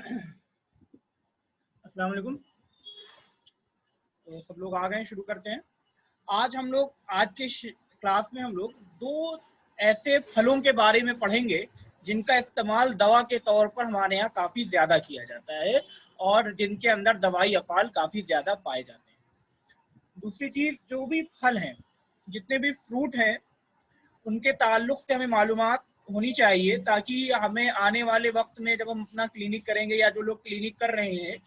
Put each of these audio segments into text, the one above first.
अस्सलाम वालेकुम। तो सब लोग आ गए, शुरू करते हैं। आज के क्लास में हम लोग दो ऐसे फलों के बारे में पढ़ेंगे जिनका इस्तेमाल दवा के तौर पर हमारे यहाँ काफ़ी ज़्यादा किया जाता है और जिनके अंदर दवाई अफ़ाल काफ़ी ज़्यादा पाए जाते हैं। दूसरी चीज़, जो भी फल हैं, जितने भी फ्रूट हैं, उनके ताल्लुक से हमें मालूमात होनी चाहिए ताकि हमें आने वाले वक्त में जब हम अपना क्लिनिक करेंगे या जो लोग क्लिनिक कर रहे हैं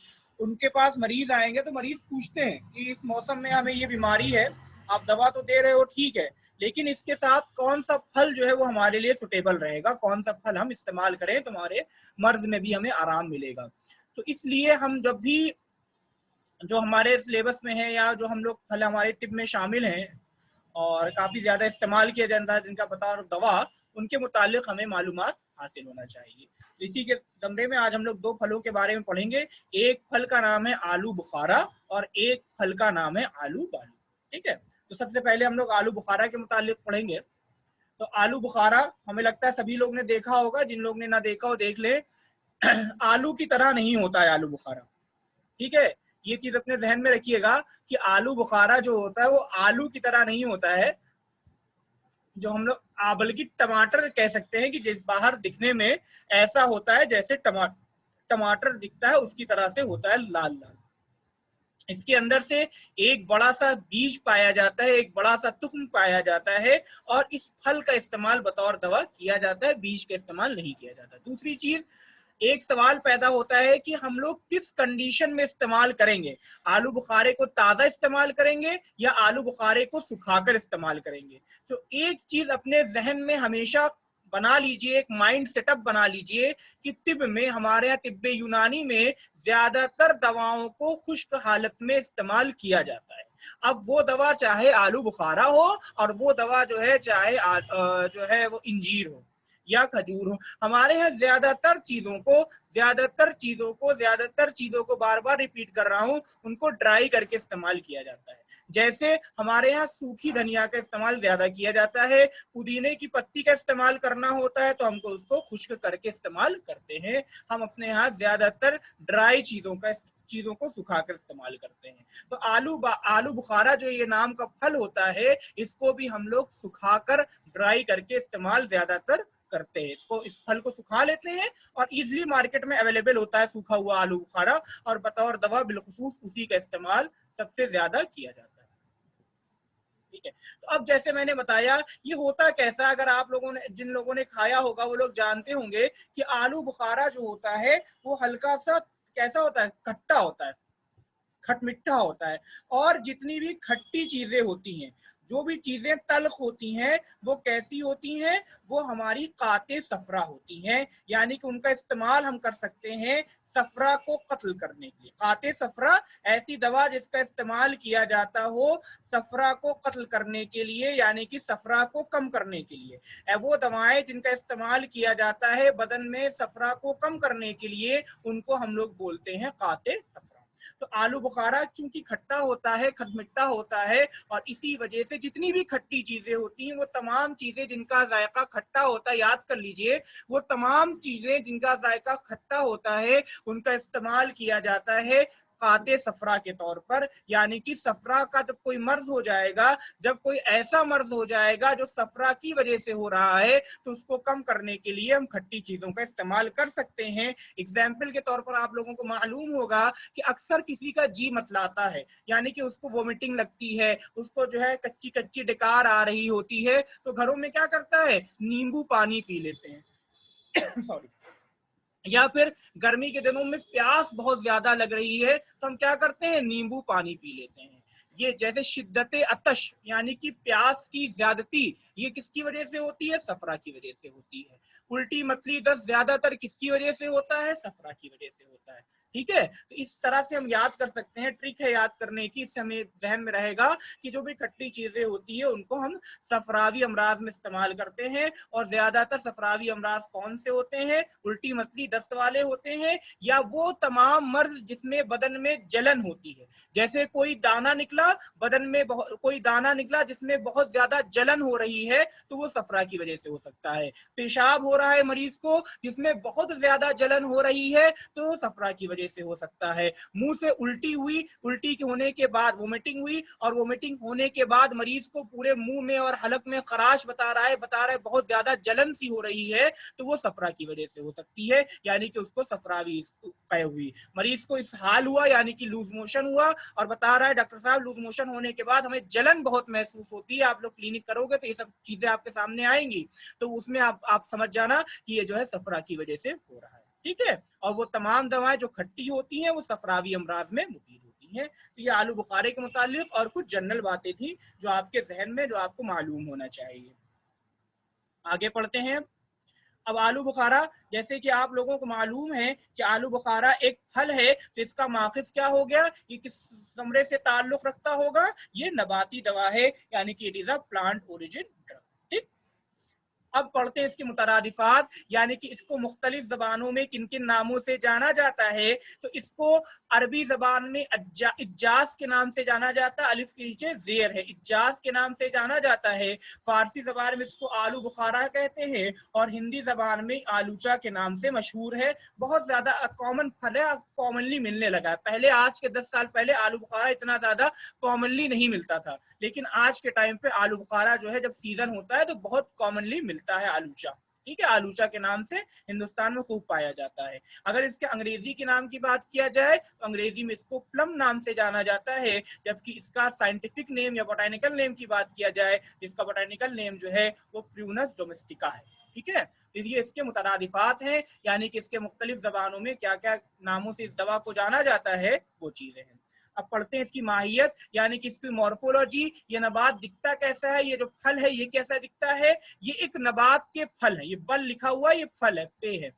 उनके पास मरीज आएंगे तो मरीज पूछते हैं कि इस मौसम में हमें ये बीमारी है, आप दवा तो दे रहे हो, ठीक है, लेकिन इसके साथ कौन सा फल जो है वो हमारे लिए सुटेबल रहेगा, कौन सा फल हम इस्तेमाल करें तो हमारे मर्ज में भी हमें आराम मिलेगा। तो इसलिए हम जब भी जो हमारे सिलेबस में है या जो हम लोग फल हमारे टिप में शामिल हैं और काफ़ी ज़्यादा इस्तेमाल किया जाता है जिनका बतौर दवा, उनके मुतालिक हमें मालूमात हासिल होना चाहिए। इसी के ज़मरे में आज हम लोग दो फलों के बारे में पढ़ेंगे। एक फल का नाम है आलू बुखारा और एक फल का नाम है आलू बालू। ठीक है, तो सबसे पहले हम लोग आलू बुखारा के मुतालिक पढ़ेंगे। तो आलू बुखारा हमें लगता है सभी लोग ने देखा होगा, जिन लोग ने ना देखा हो देख ले। आलू की तरह नहीं होता है आलू बुखारा, ठीक है, ये चीज अपने ध्यान में रखिएगा कि आलू बुखारा जो होता है वो आलू की तरह नहीं होता है, जो हम लोग बल्कि टमाटर कह सकते हैं कि जिस बाहर दिखने में ऐसा होता है जैसे टमाटर दिखता है उसकी तरह से होता है, लाल लाल। इसके अंदर से एक बड़ा सा बीज पाया जाता है, एक बड़ा सा तुख्म पाया जाता है और इस फल का इस्तेमाल बतौर दवा किया जाता है, बीज का इस्तेमाल नहीं किया जाता। दूसरी चीज, एक सवाल पैदा होता है कि हम लोग किस कंडीशन में इस्तेमाल करेंगे, आलू बुखारे को ताजा इस्तेमाल करेंगे या आलू बुखारे को सुखाकर इस्तेमाल करेंगे। तो एक चीज अपने जहन में हमेशा बना लीजिए, एक माइंड सेटअप बना लीजिए कि तिब में, हमारे यहाँ तिब्बे यूनानी में ज्यादातर दवाओं को खुश्क हालत में इस्तेमाल किया जाता है। अब वो दवा चाहे आलू बुखारा हो और वो दवा जो है चाहे जो है वो इंजीर हो या खजूर हो, हमारे यहाँ ज्यादातर चीजों को बार बार रिपीट कर रहा हूँ, उनको ड्राई करके इस्तेमाल किया जाता है। जैसे हमारे यहाँ सूखी धनिया का इस्तेमाल ज्यादा किया जाता है, पुदीने की पत्ती का इस्तेमाल करना होता है तो हमको उसको खुश्क करके इस्तेमाल करते हैं। हम अपने यहाँ ज्यादातर ड्राई चीजों को सुखाकर इस्तेमाल करते हैं। तो आलू बुखारा जो ये नाम का फल होता है, इसको भी हम लोग सुखाकर ड्राई करके इस्तेमाल ज्यादातर करते हैं। इसको, इस फल को सुखा लेते हैं और इजिली मार्केट में अवेलेबल होता है सूखा हुआ आलू बुखारा, और बतौर दवा बिलखुसूस उसी का इस्तेमाल सबसे ज्यादा किया जाता है। ठीक है, तो अब जैसे मैंने बताया ये होता कैसा, अगर आप लोगों ने, जिन लोगों ने खाया होगा वो लोग जानते होंगे कि आलू बुखारा जो होता है वो हल्का सा कैसा होता है, खट्टा होता है, खटमिठा होता है। और जितनी भी खट्टी चीजें होती हैं, जो भी चीजें तल्ख होती हैं, वो कैसी होती हैं, वो हमारी काते सफरा होती हैं, यानी कि उनका इस्तेमाल हम कर सकते हैं सफरा को कत्ल करने के लिए। काते सफरा ऐसी दवा जिसका इस्तेमाल किया जाता हो सफरा को कत्ल करने के लिए, यानी कि सफरा को कम करने के लिए। वो दवाएं जिनका इस्तेमाल किया जाता है बदन में सफरा को कम करने के लिए, उनको हम लोग बोलते हैं काते सफरा। तो आलू बुखारा चूंकि खट्टा होता है, खटमिठा होता है, और इसी वजह से जितनी भी खट्टी चीजें होती हैं, वो तमाम चीजें जिनका जायका खट्टा होता है, याद कर लीजिए, वो तमाम चीजें जिनका जायका खट्टा होता है उनका इस्तेमाल किया जाता है काते सफरा के तौर पर। यानी कि सफरा का जब कोई मर्ज हो जाएगा, जब कोई ऐसा मर्ज हो जाएगा जो सफरा की वजह से हो रहा है, तो उसको कम करने के लिए हम खट्टी चीजों का इस्तेमाल कर सकते हैं। एग्जाम्पल के तौर पर आप लोगों को मालूम होगा कि अक्सर किसी का जी मतलाता है, यानी कि उसको वोमिटिंग लगती है, उसको जो है कच्ची कच्ची डकार आ रही होती है, तो घरों में क्या करता है, नींबू पानी पी लेते हैं। सॉरी। या फिर गर्मी के दिनों में प्यास बहुत ज्यादा लग रही है तो हम क्या करते हैं, नींबू पानी पी लेते हैं। ये जैसे शिद्दत अतश यानी कि प्यास की ज्यादती, ये किसकी वजह से होती है, सफरा की वजह से होती है। उल्टी मतली दस्त ज्यादातर किसकी वजह से होता है, सफरा की वजह से होता है। ठीक है, तो इस तरह से हम याद कर सकते हैं, ट्रिक है याद करने की, इससे हमें जहन में रहेगा कि जो भी खट्टी चीजें होती है उनको हम सफरावी अमराज में इस्तेमाल करते हैं। और ज्यादातर सफरावी अमराज कौन से होते हैं? उल्टी मतली दस्त वाले होते हैं, या वो तमाम मर्ज जिसमें बदन में जलन होती है। जैसे कोई दाना निकला बदन में, कोई दाना निकला जिसमें बहुत ज्यादा जलन हो रही है, तो वो सफरा की वजह से हो सकता है। पेशाब हो रहा है मरीज को जिसमें बहुत ज्यादा जलन हो रही है, तो सफरा की वजह से हो सकता है। मुंह से उल्टी हुई, उल्टी होने के बाद वोमिटिंग हुई, और वोमिटिंग होने के बाद मरीज को पूरे मुंह में और हलक में खराश बता रहा है बहुत ज्यादा जलन सी हो रही है, तो वो सफरा की वजह से हो सकती है, यानी कि उसको सफरावी कह हुई। मरीज को इस हाल हुआ यानी कि लूज मोशन हुआ, और बता रहा है डॉक्टर साहब लूज मोशन होने के बाद हमें जलन बहुत महसूस होती है, आप लोग क्लिनिक करोगे तो ये सब चीजें आपके सामने आएंगी, तो उसमें आप समझ जाना कि ये जो है सफरा की वजह से हो रहा है। ठीक है, और वो तमाम दवाएं जो खट्टी होती हैं वो सफरावी अमराज में मुफीद होती हैं। तो ये आलू बुखारे के मुतालिक और कुछ जनरल बातें थी जो आपके जहन में, जो आपको मालूम होना चाहिए। आगे पढ़ते हैं। अब आलू बुखारा, जैसे कि आप लोगों को मालूम है कि आलू बुखारा एक फल है, तो इसका माखिज क्या हो गया? ये किस समरे से ताल्लुक रखता होगा? ये नबाती दवा है, यानी कि it is a plant origin drug. ठीक, अब पढ़ते हैं इसकी मुतरादिफात, यानी कि इसको मुख्तलिफ जबानों में किन किन नामों से जाना जाता है। तो इसको अरबी जबान में इज्जाज के नाम से जाना जाता है, अलिफ के नीचे जेर है, इज्जाज के नाम से जाना जाता है। फारसी जबान में इसको आलू बुखारा कहते हैं, और हिंदी जबान में आलूचा के नाम से मशहूर है। बहुत ज्यादा कॉमन फल है, कॉमनली मिलने लगा है। पहले, आज के 10 साल पहले आलू बुखारा इतना ज्यादा कॉमनली नहीं मिलता था, लेकिन आज के टाइम पे आलू बुखारा जो है जब सीजन होता है तो बहुत कॉमनली मिलता है आलूचा। ठीक है, आलूचा के नाम से हिंदुस्तान में खूब पाया जाता है। अगर इसके अंग्रेजी के नाम की बात किया जाए तो अंग्रेजी में इसको प्लम नाम से जाना जाता है, जबकि इसका साइंटिफिक नेम या बोटानिकल नेम की बात किया जाए, इसका बोटानिकल नेम जो है वो प्रूनस डोमेस्टिका है। ठीक है, तो ये इसके मुतरादिफात हैं, यानी कि इसके मुख्तलिफ जबानों में क्या क्या नामों से इस दवा को जाना जाता है, वो चीजें हैं। अब पढ़ते हैं इसकी माहियत, यानी कि इसकी मॉर्फोलॉजी, ये नबात दिखता कैसा है, ये जो फल है ये कैसा दिखता है। ये एक नबात के फल है, ये बल लिखा हुआ, ये फल है, पे है।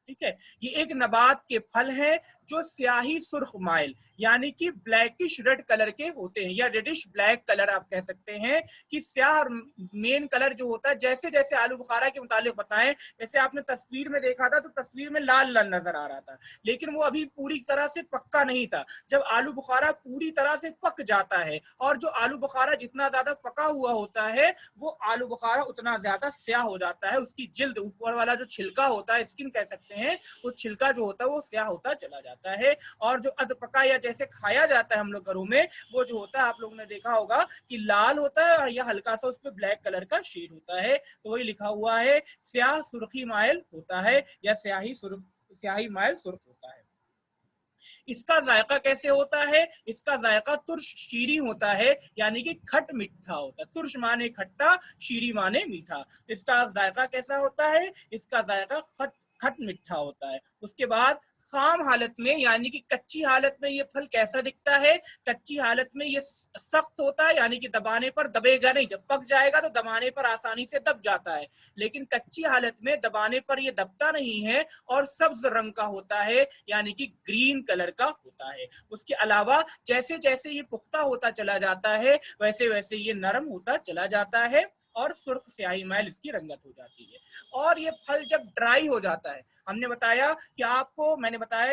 ठीक है, ये एक नबात के फल हैं जो स्याही सुर्ख माइल, यानी कि ब्लैकिश रेड कलर के होते हैं, या रेडिश ब्लैक कलर आप कह सकते हैं। कि स्याह मेन कलर जो होता है, जैसे जैसे आलू बुखारा के मुतालिक बताएं, जैसे आपने तस्वीर में देखा था तो तस्वीर में लाल लाल नजर आ रहा था, लेकिन वो अभी पूरी तरह से पक्का नहीं था। जब आलू बुखारा पूरी तरह से पक जाता है, और जो आलू बुखारा जितना ज्यादा पका हुआ होता है, वो आलू बुखारा उतना ज्यादा स्याह हो जाता है, उसकी जिल्द, ऊपर वाला जो छिलका होता है, स्किन कह सकते हैं, वो छिलका जो होता है वो स्याह होता चला जाता है। और जो अधपका या जैसे खाया जाता है हम लोग घरों में, वो जो होता है आप लोगों ने देखा होगा कि लाल होता है, और यह हल्का सा उस पर ब्लैक कलर का शेड होता है, तो वही लिखा हुआ है स्याह सुर्खी माइल होता है, या स्याही माइल सुर्ख होता है। इसका जायका कैसे होता है? इसका जायका तुर्श शीरी होता है, यानी कि खट मीठा होता है। तुर्श माने खट्टा, शीरी माने मीठा। इसका जायका कैसा होता है? इसका जायका खट खट मीठा होता है। उसके बाद खाम हालत में, यानी कि कच्ची हालत में ये फल कैसा दिखता है? कच्ची हालत में ये सख्त होता है, यानी कि दबाने पर दबेगा नहीं, जब पक जाएगा तो दबाने पर आसानी से दब जाता है, लेकिन कच्ची हालत में दबाने पर ये दबता नहीं है, और सब्ज रंग का होता है, यानी कि ग्रीन कलर का होता है। उसके अलावा जैसे जैसे ये पुख्ता होता चला जाता है, वैसे वैसे ये नरम होता चला जाता है, और सुर्ख स्याही मैल इसकी रंगत हो जाती है। और ये फल जब ड्राई हो जाता है, मैंने बताया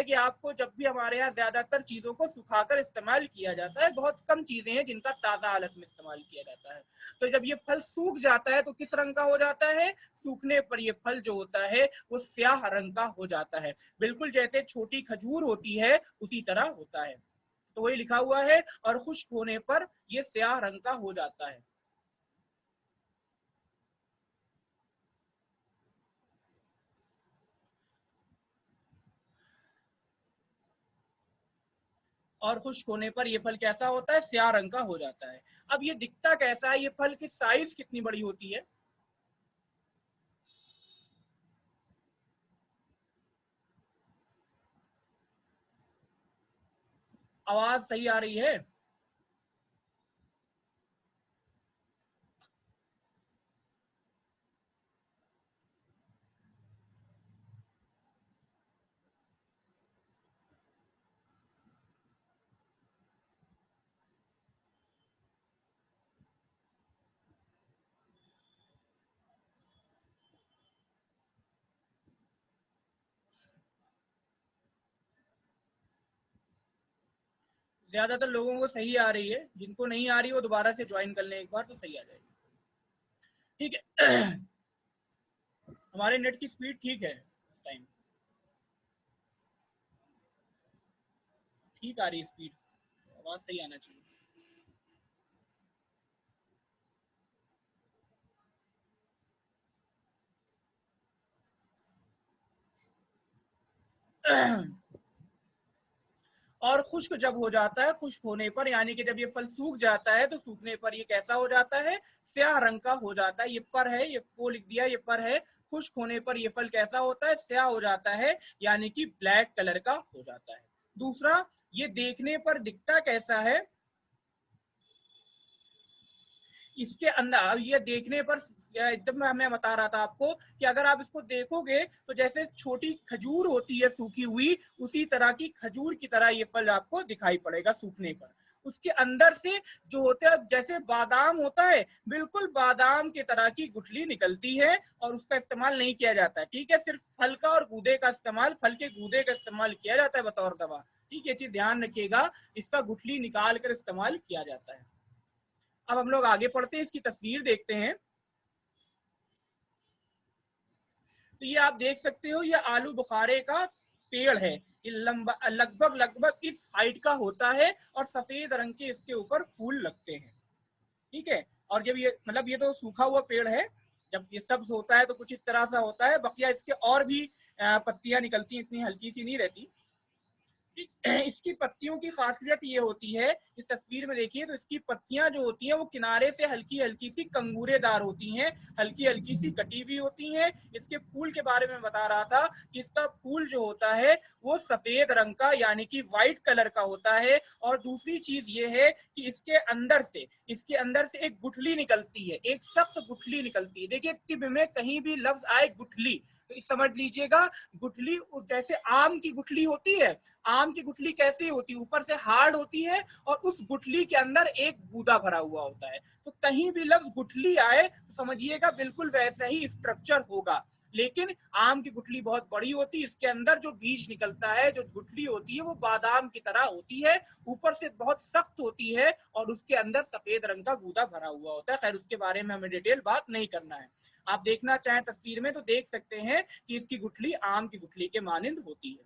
कि आपको जब भी हमारे यहाँ ज्यादातर चीजों को सुखाकर इस्तेमाल किया जाता है, बहुत कम चीजें हैं जिनका ताजा हालत में इस्तेमाल किया जाता है। तो जब ये फल सूख जाता है तो किस रंग का हो जाता है? सूखने पर ये फल जो होता है वो स्याह रंग का हो जाता है, बिल्कुल जैसे छोटी खजूर होती है उसी तरह होता है। तो वही लिखा हुआ है, और खुश्क होने पर ये स्याह रंग का हो जाता है। और खुश्क होने पर ये फल कैसा होता है? स्याह रंग का हो जाता है। अब ये दिखता कैसा है? ये फल की साइज कितनी बड़ी होती है? आवाज सही आ रही है? ज्यादातर लोगों को सही आ रही है, जिनको नहीं आ रही वो दोबारा से ज्वाइन कर लें एक बार तो सही आ जाएगी। ठीक है। हमारे नेट की स्पीड ठीक है इस टाइम, ठीक आ रही है स्पीड, आवाज सही आना चाहिए। और खुश्क जब हो जाता है, खुश्क होने पर यानी कि जब ये फल सूख जाता है तो सूखने पर ये कैसा हो जाता है, स्याह रंग का हो जाता है। ये पर है, ये वो लिख दिया, ये पर है। खुश्क होने पर ये फल कैसा होता है, स्याह हो जाता है, यानी कि ब्लैक कलर का हो जाता है। दूसरा, ये देखने पर दिखता कैसा है, इसके अंदर ये देखने पर एकदम मैं बता रहा था आपको कि अगर आप इसको देखोगे तो जैसे छोटी खजूर होती है सूखी हुई, उसी तरह की खजूर की तरह ये फल आपको दिखाई पड़ेगा सूखने पर। उसके अंदर से जो होता है जैसे बादाम होता है, बिल्कुल बादाम की तरह की गुठली निकलती है और उसका इस्तेमाल नहीं किया जाता है। ठीक है, सिर्फ फल का और गूदे का इस्तेमाल, फल के गूदे का इस्तेमाल किया जाता है बतौर दवा। ठीक है, चीज ध्यान रखिएगा, इसका गुठली निकाल कर इस्तेमाल किया जाता है। अब हम लोग आगे पढ़ते हैं, इसकी तस्वीर देखते हैं। तो ये आप देख सकते हो, ये आलू बुखारे का पेड़ है। ये लंबा लगभग लगभग इस हाइट का होता है और सफेद रंग के इसके ऊपर फूल लगते हैं। ठीक है, और जब ये मतलब ये तो सूखा हुआ पेड़ है, जब ये सब्ज होता है तो कुछ इस तरह सा होता है। बकिया इसके और भी पत्तियां निकलती हैं, इतनी हल्की सी नहीं रहती। इसकी पत्तियों की खासियत ये होती है, इस तस्वीर में देखिए तो इसकी पत्तियां जो होती हैं वो किनारे से हल्की हल्की सी कंगूरेदार होती हैं, हल्की हल्की सी कटी हुई होती हैं। इसके फूल के बारे में बता रहा था कि इसका फूल जो होता है वो सफेद रंग का यानी कि व्हाइट कलर का होता है। और दूसरी चीज ये है कि इसके अंदर से एक गुठली निकलती है, एक सख्त गुठली निकलती है। देखिए टिब में कहीं भी लफ्ज आए गुठली तो समझ लीजिएगा गुठली जैसे आम की गुठली होती है, आम की गुठली कैसी होती है, ऊपर से हार्ड होती है और उस गुठली के अंदर एक गूदा भरा हुआ होता है। तो कहीं भी लफ्ज गुठली आए तो समझिएगा बिल्कुल वैसा ही स्ट्रक्चर होगा। लेकिन आम की गुठली बहुत बड़ी होती है, इसके अंदर जो बीज निकलता है, जो गुठली होती है वो बादाम की तरह होती है, ऊपर से बहुत सख्त होती है और उसके अंदर सफेद रंग का गूदा भरा हुआ होता है। खैर उसके बारे में हमें डिटेल बात नहीं करना है। आप देखना चाहें तस्वीर में तो देख सकते हैं कि इसकी गुठली आम की गुठली के मानिंद होती है।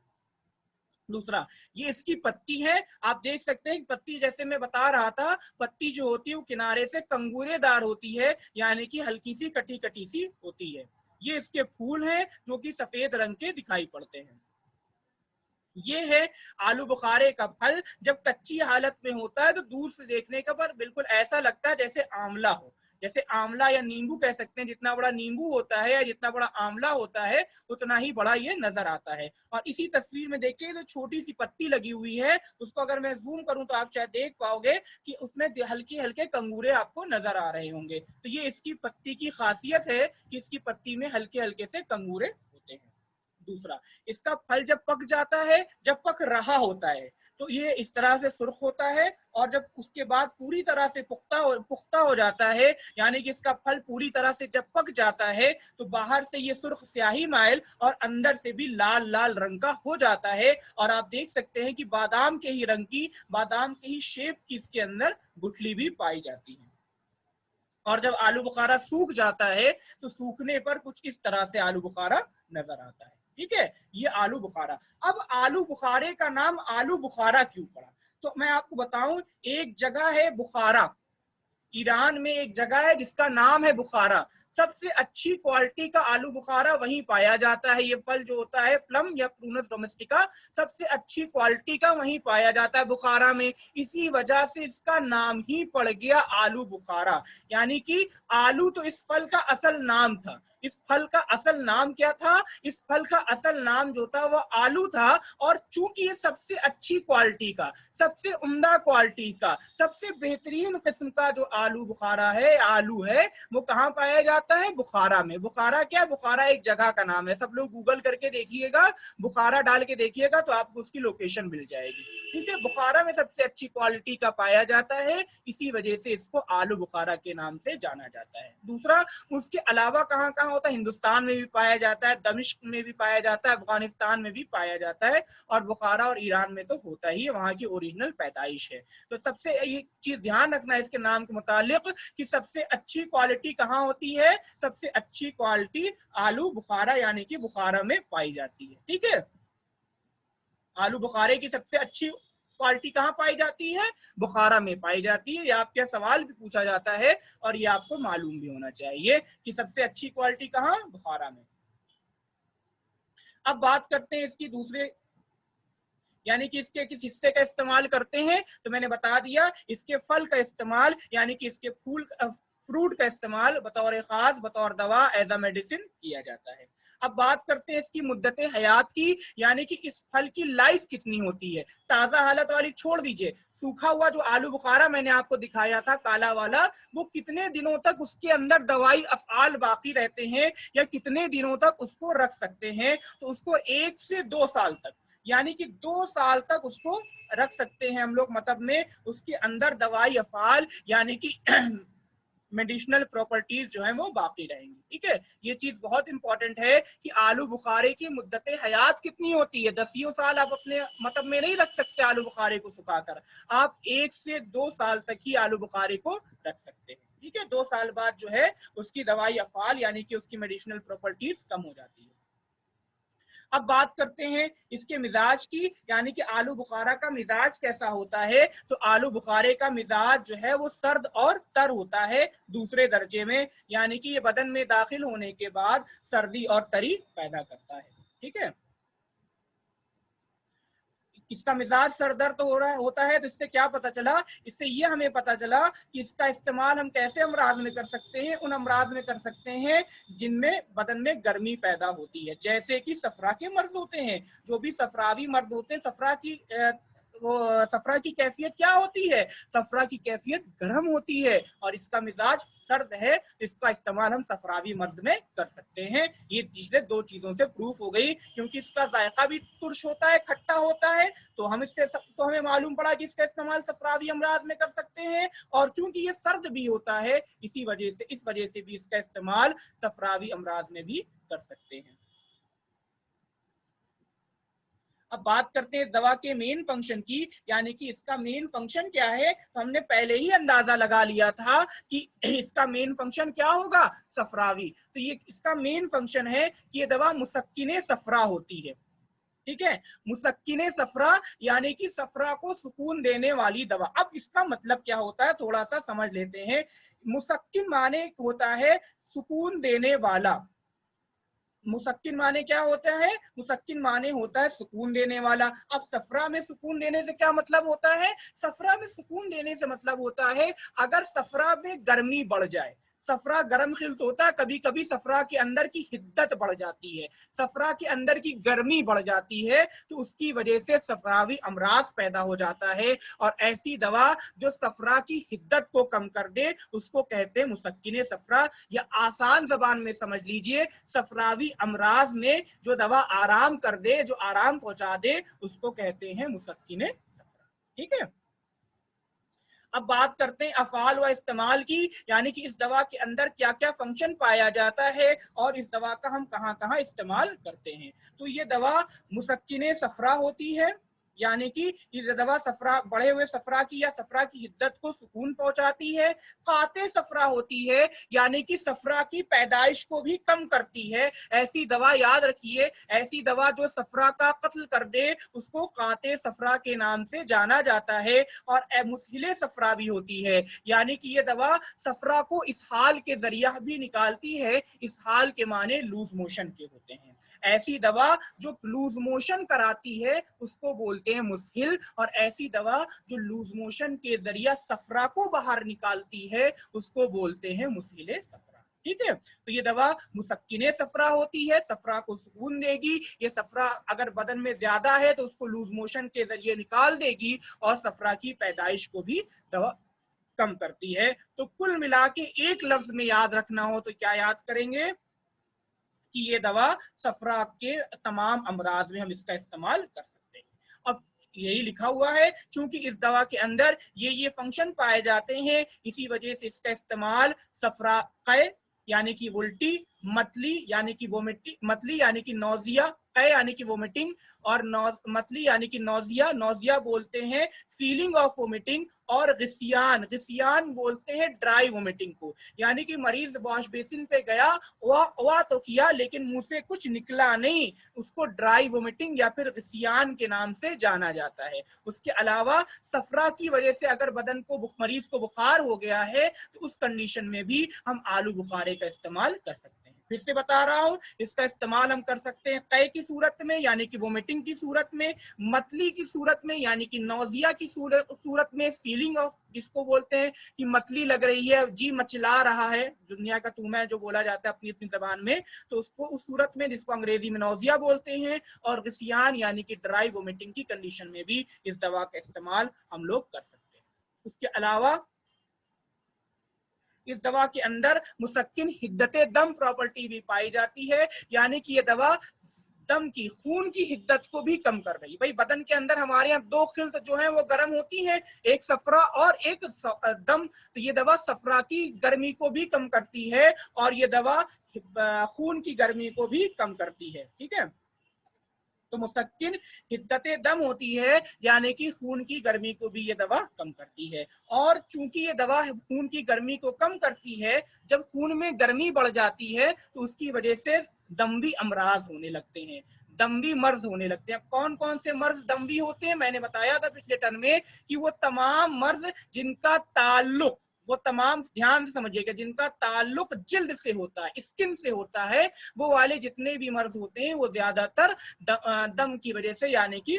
दूसरा, ये इसकी पत्ती है, आप देख सकते हैं पत्ती जैसे मैं बता रहा था, पत्ती जो होती है वो किनारे से कंगूरेदार होती है, यानी कि हल्की सी कटी कटी सी होती है। ये इसके फूल हैं जो कि सफेद रंग के दिखाई पड़ते हैं। ये है आलू बुखारे का फल। जब कच्ची हालत में होता है तो दूर से देखने का पर बिल्कुल ऐसा लगता है जैसे आंवला हो, जैसे आंवला या नींबू कह सकते हैं। जितना बड़ा नींबू होता है या जितना बड़ा आंवला होता है उतना ही बड़ा ये नजर आता है। और इसी तस्वीर में देखिए तो छोटी सी पत्ती लगी हुई है, उसको अगर मैं जूम करूं तो आप शायद देख पाओगे कि उसमें हल्के हल्के कंगूरे आपको नजर आ रहे होंगे। तो ये इसकी पत्ती की खासियत है कि इसकी पत्ती में हल्के हल्के से कंगूरे होते हैं। दूसरा, इसका फल जब पक जाता है, जब पक रहा होता है तो ये इस तरह से सुर्ख होता है, और जब उसके बाद पूरी तरह से पुख्ता हो जाता है, यानी कि इसका फल पूरी तरह से जब पक जाता है तो बाहर से ये सुर्ख स्याही माइल और अंदर से भी लाल लाल रंग का हो जाता है। और आप देख सकते हैं कि बादाम के ही रंग की, बादाम के ही शेप की इसके अंदर गुठली भी पाई जाती है। और जब आलू बुखारा सूख जाता है तो सूखने पर कुछ इस तरह से आलू बुखारा नजर आता है। ठीक है, ये आलू बुखारा। अब आलू बुखारे का नाम आलू बुखारा क्यों पड़ा, तो मैं आपको बताऊं, एक जगह है बुखारा, ईरान में एक जगह है जिसका नाम है बुखारा। सबसे अच्छी क्वालिटी का आलू बुखारा वहीं पाया जाता है। ये फल जो होता है प्लम या प्रूनस डोमेस्टिका, सबसे अच्छी क्वालिटी का वहीं पाया जाता है बुखारा में। इसी वजह से इसका नाम ही पड़ गया आलू बुखारा। यानी कि आलू तो इस फल का असल नाम था। इस फल का असल नाम क्या था, इस फल का असल नाम जो था वो आलू था। और चूंकि ये सबसे अच्छी क्वालिटी का, सबसे उम्दा क्वालिटी का, सबसे बेहतरीन किस्म का जो आलू बुखारा है, आलू है, वो कहाँ पाया जाता होता है? बुखारा में। बुखारा क्या है? बुखारा एक जगह का नाम है, सब लोग गूगल करके देखिएगा, बुखारा डाल के देखिएगा तो आपको उसकी लोकेशन मिल जाएगी, ठीक है। बुखारा में सबसे अच्छी क्वालिटी का पाया जाता है, इसी वजह से इसको आलू बुखारा के नाम से जाना जाता है। दूसरा, उसके अलावा कहाँ कहाँ होता है? हिंदुस्तान में भी पाया जाता है, दमिश्क में भी पाया जाता है, अफगानिस्तान में भी पाया जाता है, और बुखारा और ईरान में तो होता ही है, वहां की ओरिजिनल पैदाइश है। तो सबसे ये चीज ध्यान रखना है इसके नाम के मुतालिक कि सबसे अच्छी क्वालिटी कहाँ होती है? सबसे अच्छी क्वालिटी आलू बुखारा यानी कि बुखारा में पाई जाती है, ठीक है। आलू बुखारे की सबसे अच्छी क्वालिटी कहाँ पाई जाती है? बुखारा में पाई जाती है। ये आपका सवाल भी पूछा जाता है और ये आपको मालूम भी होना चाहिए कि सबसे अच्छी क्वालिटी कहाँ? बुखारा में। अब बात करते हैं इसकी दूसरे, यानी कि इसके किस हिस्से का इस्तेमाल करते हैं। तो मैंने बता दिया, इसके फल का इस्तेमाल यानी कि इसके फ्रूट का इस्तेमाल बतौर खास, बतौर दवा, एज अ मेडिसिन किया जाता है। अब बात करते हैं इसकी मुद्दत हयात की, यानी कि इस फल की लाइफ कितनी होती है। ताजा हालत वाली छोड़ दीजिए, सूखा हुआ जो आलू बुखारा मैंने आपको दिखाया था काला वाला, वो कितने दिनों तक उसके अंदर दवाई अफआल बाकी रहते हैं, या कितने दिनों तक उसको रख सकते हैं? तो उसको 1 से 2 साल तक, यानी कि 2 साल तक उसको रख सकते हैं हम लोग, मतलब में उसके अंदर दवाई अफाल यानी कि मेडिसिनल प्रॉपर्टीज जो है वो बाकी रहेंगी, ठीक है। ये चीज बहुत इंपॉर्टेंट है कि आलू बुखारे की मुद्दत हयात कितनी होती है। 10 साल आप अपने मतलब में नहीं रख सकते आलू बुखारे को सुखाकर, आप 1 से 2 साल तक ही आलू बुखारे को रख सकते हैं, ठीक है। 2 साल बाद जो है उसकी दवाई अफाल यानी कि उसकी मेडिसिनल प्रॉपर्टीज कम हो जाती है। अब बात करते हैं इसके मिजाज की, यानी कि आलू बुखारा का मिजाज कैसा होता है। तो आलू बुखारे का मिजाज जो है वो सर्द और तर होता है दूसरे दर्जे में, यानी कि ये बदन में दाखिल होने के बाद सर्दी और तरी पैदा करता है, ठीक है। इसका मिजाज सरदर्द हो रहा होता है, तो इससे क्या पता चला? इससे ये हमें पता चला कि इसका इस्तेमाल हम कैसे अमराज में कर सकते हैं। उन अमराज में कर सकते हैं जिनमें बदन में गर्मी पैदा होती है, जैसे कि सफरा के मर्ज होते हैं। जो भी सफरावी मर्ज होते हैं, सफरा की कैफियत क्या होती है? सफरा की कैफियत गर्म होती है, और इसका मिजाज सर्द है, इसका इस्तेमाल हम सफरावी मर्ज में कर सकते हैं। ये चीजें 2 चीजों से प्रूफ हो गई, क्योंकि इसका जायका भी तुर्श होता है, खट्टा होता है, तो हम इससे तो हमें मालूम पड़ा कि इसका इस्तेमाल सफरावी अमराज में कर सकते हैं। और चूंकि ये सर्द भी होता है, इस वजह से भी इसका इस्तेमाल सफरावी अमराज में भी कर सकते हैं। अब बात करते हैं दवा के मेन फंक्शन की, यानी कि इसका मेन फंक्शन क्या है। तो हमने पहले ही अंदाजा लगा लिया था कि इसका मेन फंक्शन क्या होगा? सफरावी। तो ये इसका मेन फंक्शन है कि ये दवा मुसक्किने सफरा होती है, ठीक है। मुसक्किने सफरा यानी कि सफरा को सुकून देने वाली दवा। अब इसका मतलब क्या होता है, थोड़ा सा समझ लेते हैं। मुसक्किन माने होता है सुकून देने वाला। मुसक्किन माने क्या होता है? मुसक्किन माने होता है सुकून देने वाला। अब सफरा में सुकून देने से क्या मतलब होता है? सफरा में सुकून देने से मतलब होता है अगर सफरा में गर्मी बढ़ जाए, सफरा गर्म खिल्त होता है, कभी कभी सफरा के अंदर की हिद्दत बढ़ जाती है, सफरा के अंदर की गर्मी बढ़ जाती है, तो उसकी वजह से सफरावी अमराज पैदा हो जाता है। और ऐसी दवा जो सफरा की हिद्दत को कम कर दे उसको कहते हैं मुसक्किने सफरा, या आसान जबान में समझ लीजिए, सफरावी अमराज में जो दवा आराम कर दे, जो आराम पहुंचा दे, उसको कहते हैं मुसक्किने सफरा, ठीक है। अब बात करते हैं अफाल व इस्तेमाल की, यानी कि इस दवा के अंदर क्या क्या फंक्शन पाया जाता है और इस दवा का हम कहाँ कहाँ इस्तेमाल करते हैं। तो ये दवा मुसक्किने सफरा होती है, यानी कि ये दवा सफरा, बढ़े हुए सफरा की या सफरा की हिद्दत को सुकून पहुंचाती है। काते सफरा होती है, यानी कि सफरा की पैदाइश को भी कम करती है। ऐसी दवा याद रखिए, ऐसी दवा जो सफरा का कत्ल कर दे उसको काते सफरा के नाम से जाना जाता है। और मुसहिले सफरा भी होती है, यानी कि ये दवा सफरा को इस हाल के जरिया भी निकालती है। इस हाल के माने लूज मोशन के होते हैं। ऐसी दवा जो लूज मोशन कराती है उसको बोलते हैं मुसहिल, और ऐसी दवा जो लूज मोशन के जरिया सफरा को बाहर निकालती है उसको बोलते हैं मुसहिले सफरा, ठीक है। तो ये दवा मुसक्किने सफरा होती है, सफरा को सुकून देगी। ये सफरा अगर बदन में ज्यादा है तो उसको लूज मोशन के जरिए निकाल देगी, और सफरा की पैदाइश को भी दवा कम करती है। तो कुल मिला के एक लफ्ज में याद रखना हो तो क्या याद करेंगे कि ये दवा सफरा के तमाम अमराज में हम इसका इस्तेमाल कर सकते हैं। अब यही लिखा हुआ है, चूंकि इस दवा के अंदर ये फंक्शन पाए जाते हैं, इसी वजह से इसका इस्तेमाल सफरा यानी कि उल्टी, मतली यानी कि वोमिटिंग, मतली यानी कि नौजिया, यानी कि वोमिटिंग, और मतली यानी कि नौजिया, नौजिया बोलते हैं फीलिंग ऑफ वोमिटिंग, और गिसियान, गिसियान बोलते हैं ड्राई वोमिटिंग को, यानी कि मरीज वॉश बेसिन पे गया, वाह तो किया लेकिन मुंह से कुछ निकला नहीं, उसको ड्राई वोमिटिंग या फिर गिसियान के नाम से जाना जाता है। उसके अलावा सफरा की वजह से अगर बदन को, मरीज को बुखार हो गया है, तो उस कंडीशन में भी हम आलू बुखारे का इस्तेमाल कर सकते हैं। फिर से बता रहा हूं, इसका इस्तेमाल हम कर सकते हैं कै की सूरत में यानी कि वोमिटिंग की सूरत में, मतली की सूरत में यानी कि नौजिया की सूरत में, फीलिंग ऑफ जिसको बोलते हैं कि मतली लग रही है, जी मचला रहा है, दुनिया का तुम है जो बोला जाता है अपनी अपनी जबान में, तो उसको उस सूरत में, जिसको अंग्रेजी में नौजिया बोलते हैं, और गिसियान यानी कि ड्राई वोमिटिंग की कंडीशन में भी इस दवा का इस्तेमाल हम लोग कर सकते हैं। उसके अलावा इस दवा के अंदर मुसक्किन हिद्दत दम प्रॉपर्टी भी पाई जाती है, यानी कि ये दवा दम की, खून की हिद्दत को भी कम कर रही है। भाई बदन के अंदर हमारे यहाँ दो खिल्त जो है वो गर्म होती हैं, एक सफरा और एक दम, तो ये दवा सफरा की गर्मी को भी कम करती है और ये दवा खून की गर्मी को भी कम करती है। ठीक है, तो मुसक्किन हिद्दत दम होती है यानी कि खून की गर्मी को भी ये दवा कम करती है। और चूंकि ये दवा खून की गर्मी को कम करती है, जब खून में गर्मी बढ़ जाती है तो उसकी वजह से दमवी अमराज होने लगते हैं, दमवी मर्ज होने लगते हैं। कौन कौन से मर्ज दमवी होते हैं, मैंने बताया था पिछले टर्म में कि वो तमाम मर्ज जिनका ताल्लुक, वो तमाम, ध्यान से समझिएगा, जिनका ताल्लुक जिल्द से होता है, स्किन से होता है, वो वाले जितने भी मर्ज होते हैं वो ज्यादातर दम की वजह से यानी कि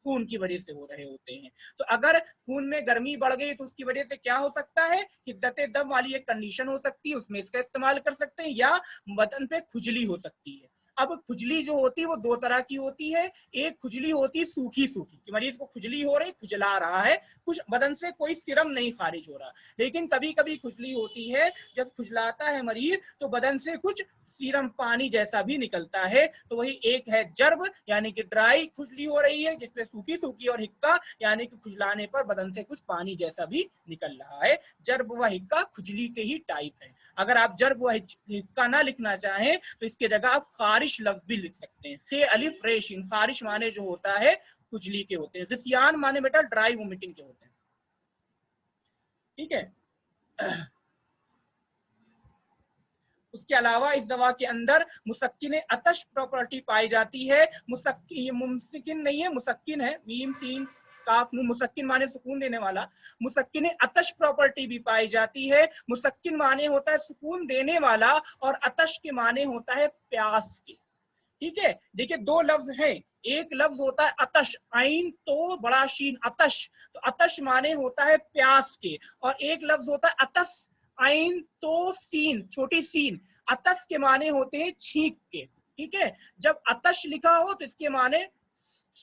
खून की वजह से हो रहे होते हैं। तो अगर खून में गर्मी बढ़ गई तो उसकी वजह से क्या हो सकता है, हिद्दत दम वाली एक कंडीशन हो सकती है, उसमें इसका इस्तेमाल कर सकते हैं, या बदन पे खुजली हो सकती है। अब खुजली जो होती है वो दो तरह की होती है, एक खुजली होती है सूखी सूखी, कि मरीज को खुजली हो रही, खुजला रहा है, कुछ बदन से कोई सिरम नहीं खारिज हो रहा, लेकिन कभी कभी खुजली होती है, जब खुजलाता है मरीज तो बदन से कुछ सीरम पानी जैसा भी निकलता है, तो वही एक है जर्ब यानी कि ड्राई खुजली हो रही है जिसमें सूखी सूखी, और हिक्का यानी कि खुजलाने पर बदन से कुछ पानी जैसा भी निकल रहा है। जर्ब व हिक्का खुजली के ही टाइप है। अगर आप जर्ब व हिक्का ना लिखना चाहें तो इसके जगह आप खारिश लफ्ज भी लिख सकते हैं, खे अलिफ रेशिन, खारिश माने जो होता है खुजली के होते हैं, गिसियान माने बेटा ड्राई वोमिटिंग के होते हैं। ठीक है, उसके अलावा इस दवा के अंदर मुसक्किन अतश प्रॉपर्टी पाई जाती है। मुसक्किन, मुमकिन नहीं है, मुसक्किन है, मीम सीन काफ नून, मुसक्किन माने सुकून देने वाला, मुसक्किन अतश प्रॉपर्टी भी पाई जाती है। मुसक्किन माने होता है सुकून देने वाला और अतश के माने होता है प्यास के। ठीक है, देखिए दो लफ्ज हैं, एक लफ्ज होता है अतश, आइन तो बड़ा शीन अतश, तो अतश माने होता है प्यास के, और एक लफ्ज होता है अतस, आइन तो सीन छोटी सीन, अतस के माने होते हैं छींक के। ठीक है, जब अतश लिखा हो तो इसके माने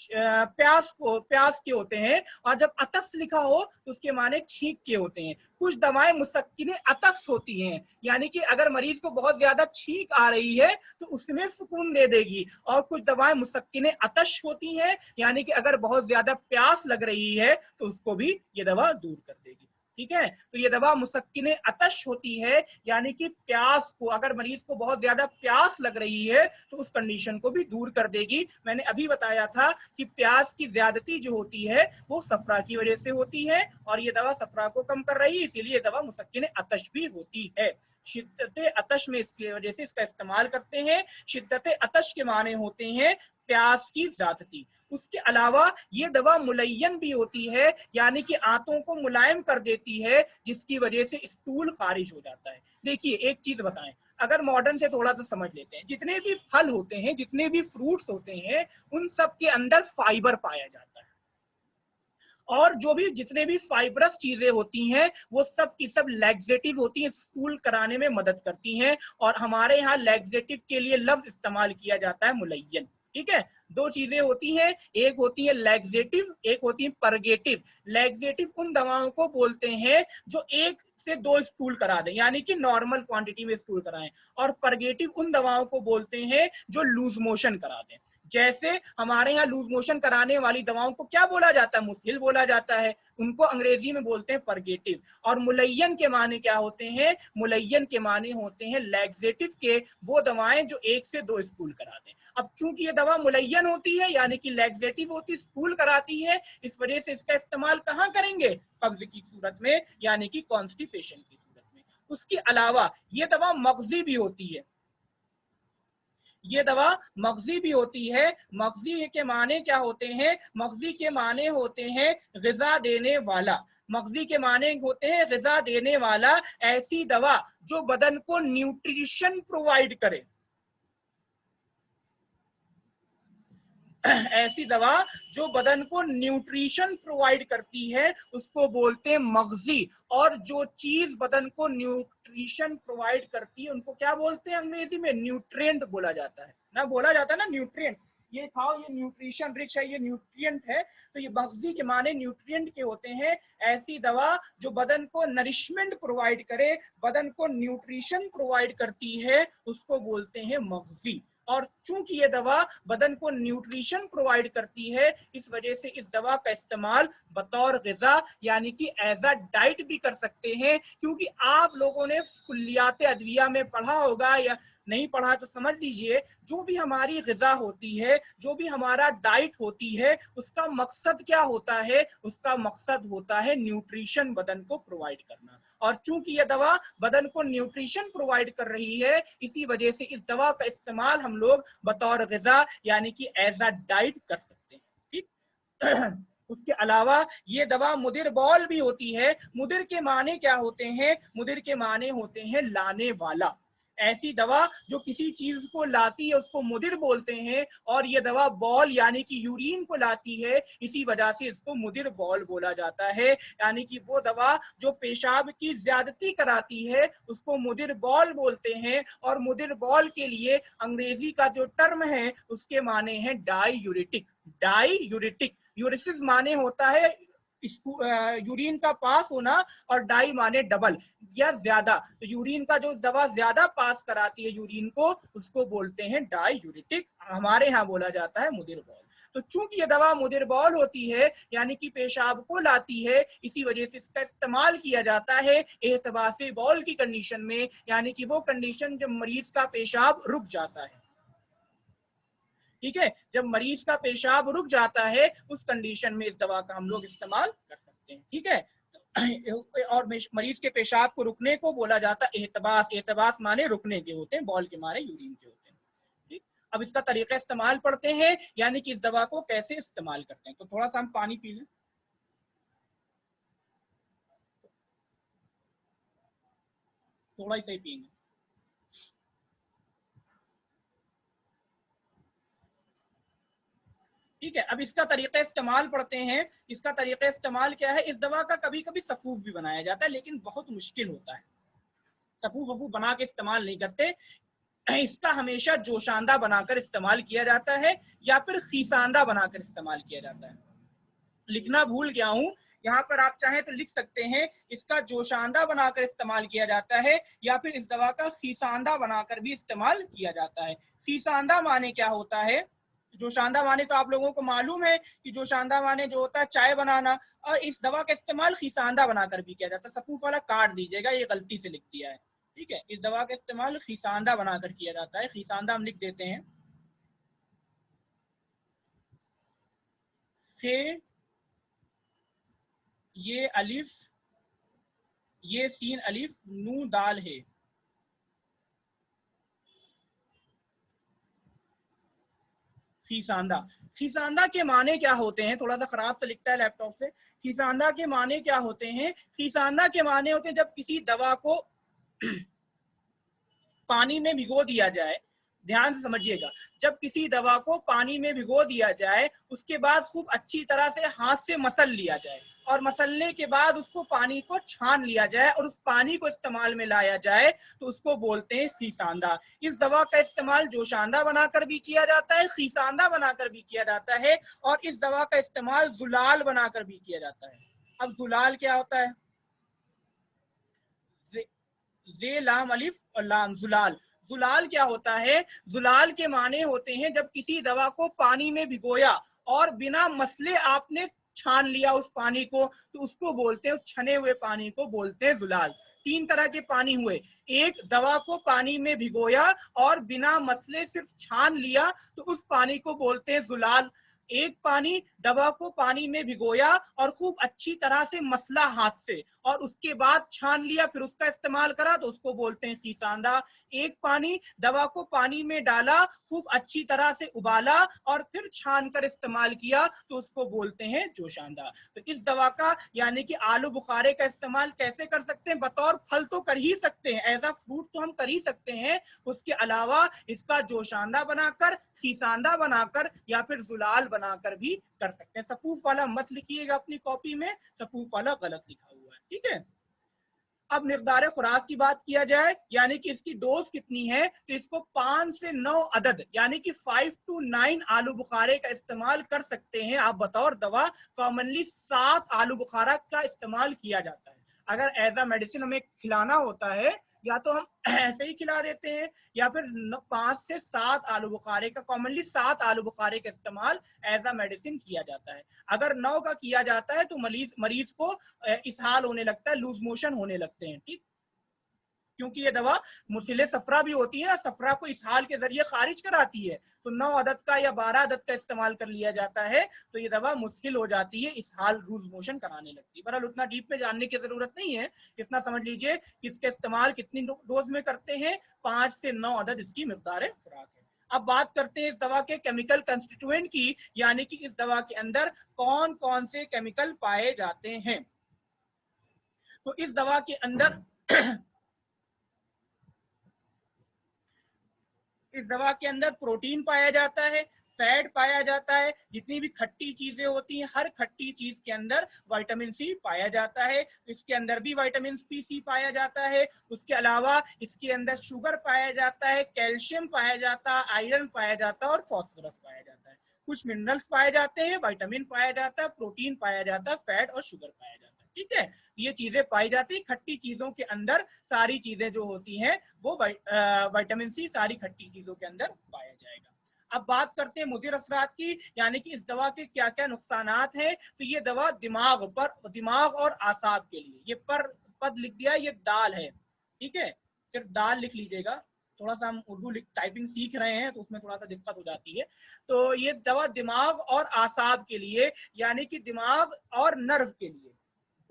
प्यास के होते हैं, और जब अतस लिखा हो तो उसके माने छींक के होते हैं। कुछ दवाएं मुसक्किने अतस होती हैं, यानी कि अगर मरीज को बहुत ज्यादा छींक आ रही है तो उसमें सुकून दे देगी, और कुछ दवाएं मुसक्किने अतश होती हैं, यानी कि अगर बहुत ज्यादा प्यास लग रही है तो उसको भी ये दवा दूर कर देगी। ठीक है, तो ये दवा मुसक्किने अतश होती है, यानी कि प्यास को, अगर मरीज को बहुत ज्यादा प्यास लग रही है तो उस कंडीशन को भी दूर कर देगी। मैंने अभी बताया था कि प्यास की ज्यादती जो होती है वो सफरा की वजह से होती है, और ये दवा सफरा को कम कर रही है, इसीलिए दवा मुसक्किने अतश भी होती है। शिद्दत अतश में इसकी वजह से इसका इस्तेमाल करते हैं। शिद्दत अतश के माने होते हैं प्यास की ज्यादती। उसके अलावा ये दवा मुलय्यन भी होती है, यानी कि आंतों को मुलायम कर देती है, जिसकी वजह से स्टूल खारिज हो जाता है। देखिए एक चीज बताएं, अगर मॉडर्न से थोड़ा सा समझ लेते हैं, जितने भी फल होते हैं, जितने भी फ्रूट्स होते हैं, उन सब के अंदर फाइबर पाया जाता है, और जो भी जितने भी फाइबरस चीजें होती हैं वो सब की सब लैक्सेटिव होती हैं, स्टूल कराने में मदद करती हैं, और हमारे यहाँ लैक्सेटिव के लिए लफ्ज इस्तेमाल किया जाता है मुलय्यन। ठीक है, दो चीजें होती हैं, एक होती है लैक्सेटिव, एक होती है परगेटिव। लैक्सेटिव उन दवाओं को बोलते हैं जो 1 से 2 स्टूल करा दें, यानी कि नॉर्मल क्वांटिटी में स्टूल कराएं, और परगेटिव उन दवाओं को बोलते हैं जो लूज मोशन करा दें। जैसे हमारे यहाँ लूज मोशन कराने वाली दवाओं को क्या बोला जाता है, मुस्हिल बोला जाता है, उनको अंग्रेजी में बोलते हैं परगेटिव। और मुलय्यन के माने क्या होते हैं, मुलय्यन के माने होते हैं लैक्सेटिव के वो दवाएं जो 1 से 2 स्टूल करा दें। अब चूंकि ये दवा मुलय्यन होती है यानी कि लैक्सेटिव होती है, स्टूल कराती है, इस वजह से इसका इस्तेमाल कहाँ करेंगे, कब्ज की सूरत में यानी कि कॉन्स्टिपेशन की सूरत में। उसके अलावा ये दवा मगजी भी होती है, ये दवा मगजी भी होती है। मगजी के माने क्या होते हैं, मगजी के माने होते हैं ग़िज़ा देने वाला। मगजी के माने होते हैं ग़िज़ा देने वाला, ऐसी दवा जो बदन को न्यूट्रिशन प्रोवाइड करे, ऐसी दवा जो बदन को न्यूट्रिशन प्रोवाइड करती है उसको बोलते हैं मगजी। और जो चीज बदन को न्यूट्रिशन प्रोवाइड करती है उनको क्या बोलते हैं, अंग्रेजी में न्यूट्रिएंट बोला जाता है ना, बोला जाता है ना न्यूट्रिएंट, ये खाओ ये न्यूट्रिशन रिच है, ये न्यूट्रिएंट है, तो ये मगजी के माने न्यूट्रिएंट के होते हैं। ऐसी दवा जो बदन को नरिशमेंट प्रोवाइड करे, बदन को न्यूट्रिशन प्रोवाइड करती है, उसको बोलते हैं मगजी। और चूंकि ये दवा बदन को न्यूट्रिशन प्रोवाइड करती है, इस वजह से इस दवा का इस्तेमाल बतौर ग़िज़ा यानी कि एज अ डाइट भी कर सकते हैं। क्योंकि आप लोगों ने कुल्लियात अदविया में पढ़ा होगा, या नहीं पढ़ा तो समझ लीजिए, जो भी हमारी ग़िज़ा होती है, जो भी हमारा डाइट होती है, उसका मकसद क्या होता है, उसका मकसद होता है न्यूट्रिशन बदन को प्रोवाइड करना। और चूंकि यह दवा बदन को न्यूट्रिशन प्रोवाइड कर रही है, इसी वजह से इस दवा का इस्तेमाल हम लोग बतौर ग़िज़ा यानी कि एज अ डाइट कर सकते हैं। ठीक उसके अलावा ये दवा मुदिर बॉल भी होती है। मुदिर के माने क्या होते हैं, मुदिर के माने होते हैं लाने वाला। ऐसी दवा जो किसी चीज को लाती है उसको मुदिर बोलते हैं, और ये दवा बॉल यानी कि यूरिन को लाती है, इसी वजह से इसको मुदिर बॉल बोला जाता है। यानी कि वो दवा जो पेशाब की ज्यादती कराती है उसको मुदिर बॉल बोलते हैं। और मुदिर बॉल के लिए अंग्रेजी का जो टर्म है उसके माने हैं डाईयूरेटिक। डाईयूरेटिक, यूरिसिस माने होता है यूरिन का पास होना, और डाई माने डबल या ज्यादा, तो यूरिन का जो दवा ज्यादा पास कराती है यूरिन को उसको बोलते हैं डाईयूरेटिक, हमारे यहाँ बोला जाता है मुदिर बॉल। तो चूंकि ये दवा मुदिर बॉल होती है यानी कि पेशाब को लाती है, इसी वजह से इसका इस्तेमाल किया जाता है एहतबासे बॉल की कंडीशन में, यानी कि वो कंडीशन जब मरीज का पेशाब रुक जाता है। ठीक है, जब मरीज का पेशाब रुक जाता है उस कंडीशन में इस दवा का हम लोग इस्तेमाल कर सकते हैं। ठीक है, और मरीज के पेशाब को रुकने को बोला जाता है एहतबास। एहतबास माने रुकने के होते हैं, बॉल के माने यूरिन के होते हैं। ठीक, अब इसका तरीका इस्तेमाल पढ़ते हैं, यानी कि इस दवा को कैसे इस्तेमाल करते हैं। तो थोड़ा सा हम पानी पी लें, थोड़ा ही सही पियेंगे। ठीक है, अब इसका तरीका इस्तेमाल पढ़ते हैं। इसका तरीका इस्तेमाल क्या है, इस दवा का कभी कभी सफूफ भी बनाया जाता है, लेकिन बहुत मुश्किल होता है, सफूफ वफूफ बना के इस्तेमाल नहीं करते। इसका हमेशा जोशांदा बनाकर इस्तेमाल किया जाता है या फिर खीसांदा बनाकर इस्तेमाल किया जाता है। लिखना भूल गया हूं, यहाँ पर आप चाहें तो लिख सकते हैं, इसका जोशांदा बनाकर इस्तेमाल किया जाता है या फिर इस दवा का खीसांदा बनाकर भी इस्तेमाल किया जाता है। खीसांदा माने क्या होता है, जोशांदा माने तो आप लोगों को मालूम है कि जोशांदा माने जो होता है चाय बनाना, और इस दवा का इस्तेमाल खीसांदा बनाकर भी किया जाता है। सफूफ वाला काट दीजिएगा, ये गलती से लिख दिया है। ठीक है, इस दवा का इस्तेमाल खीसांदा बनाकर किया जाता है। खीसांदा हम लिख देते हैं, खे, ये अलिफ, ये सीन अलिफ, नू दाल है। खीसांदा, खीसांदा के माने क्या होते हैं, थोड़ा सा खराब से लिखता है लैपटॉप से। खीसांदा के माने क्या होते हैं, खीसांदा के माने होते हैं जब किसी दवा को पानी में भिगो दिया जाए, ध्यान से समझिएगा, जब किसी दवा को पानी में भिगो दिया जाए उसके बाद खूब अच्छी तरह से हाथ से मसल लिया जाए, और मसलने के बाद उसको पानी को छान लिया जाए और उस पानी को इस्तेमाल में लाया जाए तो उसको बोलते हैं सीसांदा। इस दवा का इस्तेमाल जोशांदा बनाकर भी किया जाता है, सीसांदा बनाकर भी किया जाता है, और इस दवा का इस्तेमाल जुलाल बनाकर भी किया जाता है। अब जुलाल क्या होता है? जे लाम अलिफ और लाम, जुलाल। जुलाल क्या होता है? जुलाल के माने होते हैं जब किसी दवा को पानी में भिगोया और बिना मसले आपने छान लिया उस पानी को, तो उसको बोलते हैं, उस छने हुए पानी को बोलते हैं जुलाल। तीन तरह के पानी हुए, एक दवा को पानी में भिगोया और बिना मसले सिर्फ छान लिया तो उस पानी को बोलते हैं जुलाल। एक पानी दवा को पानी में भिगोया और खूब अच्छी तरह से मसला हाथ से और उसके बाद छान लिया, फिर उसका इस्तेमाल करा तो उसको बोलते हैं सीसांदा। एक पानी दवा को पानी में डाला, खूब अच्छी तरह से उबाला और फिर छान कर इस्तेमाल किया तो उसको बोलते हैं जोशांदा। तो इस दवा का यानी कि आलू बुखारे का इस्तेमाल कैसे कर सकते हैं? बतौर फल तो कर ही सकते हैं, एज अ फ्रूट तो हम कर ही सकते हैं, उसके अलावा इसका जोशांदा बनाकर, खीसांदा बनाकर या फिर जुलाल बनाकर भी कर सकते हैं। सफूफ वाला मत लिखिएगा अपनी कॉपी में, सफूफ वाला गलत लिखा हुआ है, ठीक है। अब मिकदार खुराक की बात किया जाए, यानी कि इसकी डोज कितनी है, तो इसको 5 से 9 अदद यानी कि 5 to 9 आलू बुखारे का इस्तेमाल कर सकते हैं आप बतौर दवा। कॉमनली 7 आलू बुखारा का इस्तेमाल किया जाता है। अगर एज अ मेडिसिन हमें खिलाना होता है, या तो हम ऐसे ही खिला देते हैं या फिर 5 से 7 आलू बुखारे का, कॉमनली 7 आलू बुखारे का इस्तेमाल एज अ मेडिसिन किया जाता है। अगर 9 का किया जाता है तो मरीज को इसहाल होने लगता है, लूज मोशन होने लगते हैं, ठीक। क्योंकि ये दवा मुसिले सफरा भी होती है ना, सफरा को इसहाल के जरिए खारिज कराती है, तो 9 अदद का या 12 अदद का इस्तेमाल कर लिया जाता है तो ये दवा मुश्किल हो जाती है, इसहाल लूज मोशन कराने लगती है। बहरहाल उतना डीप में जानने की जरूरत नहीं है, इतना समझ लीजिए कि इसका इस्तेमाल कितनी डोज में करते हैं, 5 से 9 अदद इसकी मिकदार खुराक है। अब बात करते हैं इस दवा के केमिकल कंस्टिट्यूएंट की, यानी कि इस दवा के अंदर कौन कौन से केमिकल पाए जाते हैं। तो इस दवा के अंदर इस दवा के अंदर प्रोटीन पाया जाता है, फैट पाया जाता है, जितनी भी खट्टी चीजें होती हैं हर खट्टी चीज के अंदर विटामिन सी पाया जाता है, इसके अंदर भी विटामिन सी पाया जाता है। उसके अलावा इसके अंदर शुगर पाया जाता है, कैल्शियम पाया जाता है, आयरन पाया जाता है और फास्फोरस पाया जाता है। कुछ मिनरल्स पाए जाते हैं, विटामिन पाया जाता है, प्रोटीन पाया जाता है, फैट और शुगर पाया जाता है, ठीक है। ये चीजें पाई जाती है खट्टी चीजों के अंदर, सारी चीजें जो होती हैं वो विटामिन सी सारी खट्टी चीजों के अंदर पाया जाएगा। अब बात करते हैं मुज़िर असरात की, यानी कि इस दवा के क्या क्या नुकसानात हैं। तो ये दवा दिमाग और आसाब के लिए, ये पर पद लिख दिया, ये दाल है, ठीक है, सिर्फ दाल लिख लीजिएगा। थोड़ा सा हम उर्दू टाइपिंग सीख रहे हैं तो उसमें थोड़ा सा दिक्कत हो जाती है। तो ये दवा दिमाग और आसाब के लिए, यानी कि दिमाग और नर्व के लिए,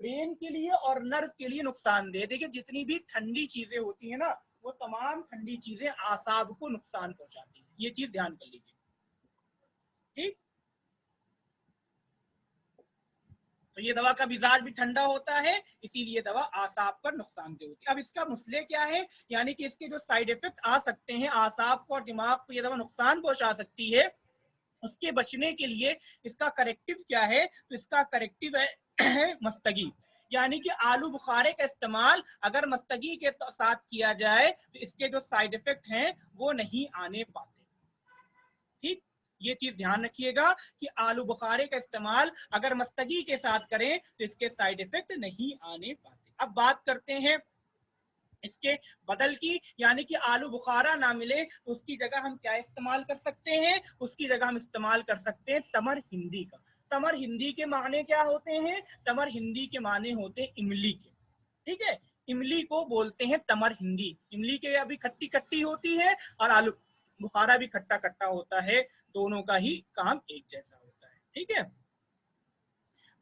ब्रेन के लिए और नर्व के लिए नुकसानदेह। देखिए जितनी भी ठंडी चीजें होती है ना, वो तमाम ठंडी चीजें आसाब को नुकसान पहुंचाती है, ये चीज ध्यान कर लीजिए, ठीक। तो ये दवा का मिजाज भी ठंडा होता है, इसीलिए दवा आसाब पर नुकसानदेह होती है। अब इसका मसले क्या है, यानी कि इसके जो साइड इफेक्ट आ सकते हैं, आसाब को और दिमाग को ये दवा नुकसान पहुंचा सकती है, उसके बचने के लिए इसका करेक्टिव क्या है, तो इसका करेक्टिव है मस्तगी। यानी कि आलू बुखारे का इस्तेमाल अगर मस्तगी के साथ किया जाए तो इसके जो साइड इफेक्ट हैं वो नहीं आने पाते, ठीक। ये चीज ध्यान रखिएगा कि आलू बुखारे का इस्तेमाल अगर मस्तगी के साथ करें तो इसके साइड इफेक्ट नहीं आने पाते। अब बात करते हैं इसके बदल की, यानी कि आलू बुखारा ना मिले तो उसकी जगह हम क्या इस्तेमाल कर सकते हैं, उसकी जगह हम इस्तेमाल कर सकते हैं तमर हिंदी का। तमर हिंदी के माने क्या होते हैं, तमर हिंदी के माने होते हैं इमली के, ठीक है। इमली को बोलते हैं तमर हिंदी। इमली के अभी खट्टी खट्टी होती है और आलू बुखारा भी खट्टा खट्टा होता है, दोनों का ही काम एक जैसा होता है, ठीक है।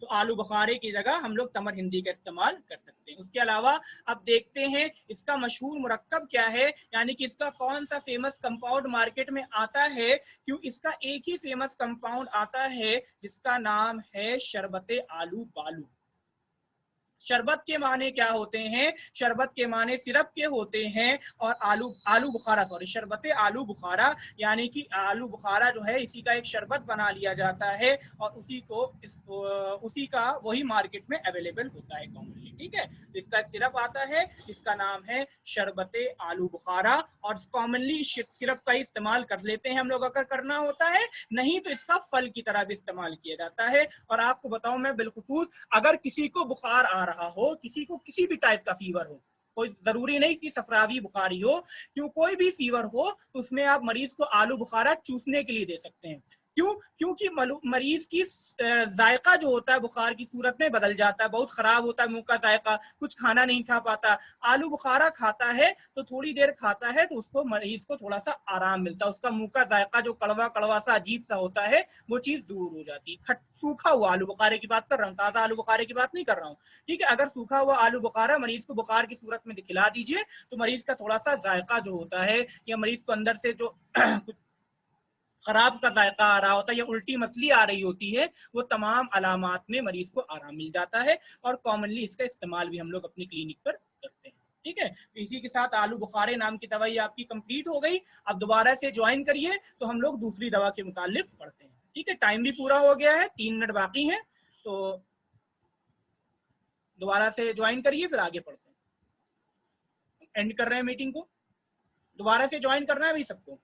तो आलू बुखारे की जगह हम लोग तमर हिंदी का इस्तेमाल कर सकते हैं। उसके अलावा अब देखते हैं इसका मशहूर मुरक्कब क्या है, यानी कि इसका कौन सा फेमस कंपाउंड मार्केट में आता है। क्यों इसका एक ही फेमस कंपाउंड आता है जिसका नाम है शरबते आलू बालू। शरबत के माने क्या होते हैं? शरबत के माने सिरप के होते हैं। और आलू बुखारा, सॉरी, शरबत आलू बुखारा, यानी कि आलू बुखारा जो है इसी का एक शरबत बना लिया जाता है और उसी का वही मार्केट में अवेलेबल होता है कॉमनली। ठीक है, इसका सिरप आता है, इसका नाम है शरबत आलू बुखारा, और कॉमनली सिरप का इस्तेमाल कर लेते हैं हम लोग अगर करना होता है, नहीं तो इसका फल की तरह भी इस्तेमाल किया जाता है। और आपको बताऊं मैं बिलखुसूस, अगर किसी को बुखार आ रहा हो, किसी को किसी भी टाइप का फीवर हो, कोई जरूरी नहीं कि सफरावी बुखारी हो, क्यों कोई भी फीवर हो, तो उसमें आप मरीज को आलू बुखारा चूसने के लिए दे सकते हैं। क्यों? क्योंकि मरीज की जायका जो होता है बुखार की सूरत में बदल जाता है, बहुत खराब होता है मुंह का जायका, कुछ खाना नहीं खा पाता। आलू बुखारा खाता है तो थोड़ी देर खाता है तो उसको मरीज को थोड़ा सा आराम मिलता है, उसका मुंह का जायका जो कड़वा कड़वा सा अजीब सा होता है वो चीज दूर हो जाती है। सूखा हुआ आलू बुखारे की बात कर रहा हूँ, ताजा आलू बुखारे की बात नहीं कर रहा हूँ। ठीक है, अगर सूखा हुआ आलू बुखारा मरीज को बुखार की सूरत में खिला दीजिए तो मरीज का थोड़ा सा जायका जो होता है, या मरीज को अंदर से जो खराब का जायका आ रहा होता है या उल्टी मछली आ रही होती है, वो तमाम अलामात में मरीज को आराम मिल जाता है। और कॉमनली इसका इस्तेमाल भी हम लोग अपनी क्लिनिक पर करते हैं। ठीक है, इसी के साथ आलू बुखारे नाम की दवाई आपकी कंप्लीट हो गई। अब दोबारा से ज्वाइन करिए तो हम लोग दूसरी दवा के मुतालिक पढ़ते हैं। ठीक है, टाइम भी पूरा हो गया है, 3 मिनट बाकी है, तो दोबारा से ज्वाइन करिए फिर आगे पढ़ते हैं। एंड कर रहे हैं मीटिंग को, दोबारा से ज्वाइन करना है भाई सबको।